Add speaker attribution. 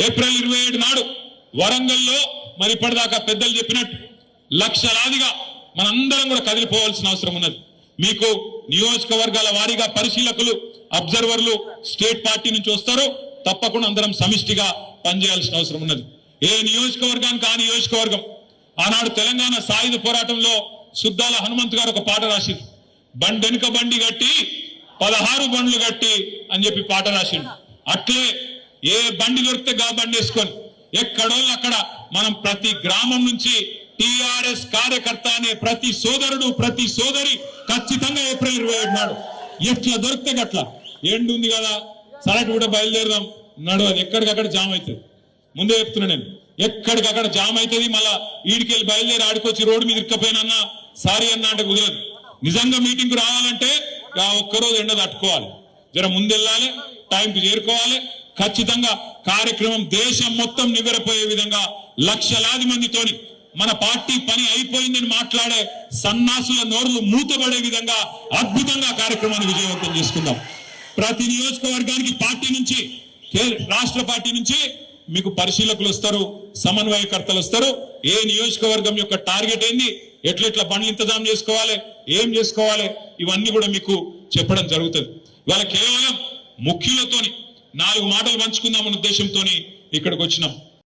Speaker 1: April 27 నాడు వరంగల్లో మరి ఇప్పటిదాకా పెద్దలు చెప్పినట్టు లక్షలాదిగా మనందరం కూడా కదిలిపోవాల్సిన అవసరం ఉన్నది. మీకు నియోజకవర్గాల వారీగా పరిశీలకులు, అబ్జర్వర్లు స్టేట్ పార్టీ నుంచి వస్తారు. తప్పకుండా అందరం సమిష్టిగా పనిచేయాల్సిన అవసరం ఉన్నది. ఏ నియోజకవర్గానికి ఆ నియోజకవర్గం. ఆనాడు తెలంగాణ సాయుధ పోరాటంలో సుద్దాల హనుమంత్ గారు ఒక పాట రాసిండు. బండెనుక బండి కట్టి 16 బండ్లు కట్టి అని చెప్పి పాట రాసిండు. అట్లే ఏ బండి దొరికితే గా బండి వేసుకొని ఎక్కడోళ్ళు అక్కడ మనం ప్రతి గ్రామం నుంచి టిఆర్ఎస్ కార్యకర్త అనే ప్రతి సోదరుడు, ప్రతి సోదరి ఖచ్చితంగా ఏప్రిల్ 27 నాడు ఎట్లా దొరికితే గట్లా ఎండు ఉంది కదా సరటి కూడా బయలుదేరదాం నడవదు. ఎక్కడికక్కడ జామ్ అవుతుంది. ముందే చెప్తున్నా నేను, ఎక్కడికక్కడ జామ్ అవుతుంది. మళ్ళా ఈడికెళ్ళి బయలుదేరి ఆడికొచ్చి రోడ్డు మీద ఇరుక్కపోయినా సారీ అన్న అంటే కుదరదు. నిజంగా మీటింగ్ రావాలంటే ఒక్కరోజు ఎండ తట్టుకోవాలి, జర ముందెళ్ళాలి, టైంకి చేరుకోవాలి. ఖచ్చితంగా కార్యక్రమం దేశం మొత్తం నివ్వెరపోయే విధంగా లక్షలాది మందితోని మన పార్టీ పని అయిపోయిందని మాట్లాడే సన్నాసుల నోర్లు మూతపడే విధంగా అద్భుతంగా కార్యక్రమాన్ని విజయవంతం చేసుకుందాం. ప్రతి నియోజకవర్గానికి పార్టీ నుంచి, రాష్ట్ర పార్టీ నుంచి మీకు పరిశీలకులు వస్తారు, సమన్వయకర్తలు వస్తారు. ఏ నియోజకవర్గం యొక్క టార్గెట్ ఏంది, ఎట్లెట్లా బండ్లు ఇంతజాం చేసుకోవాలి, ఏం చేసుకోవాలి, ఇవన్నీ కూడా మీకు చెప్పడం జరుగుతుంది. ఇవాళ కేవలం ముఖ్యులతోని 4 మాటలు పంచుకుందామన్న ఉద్దేశంతో ఇక్కడికి వచ్చినాం.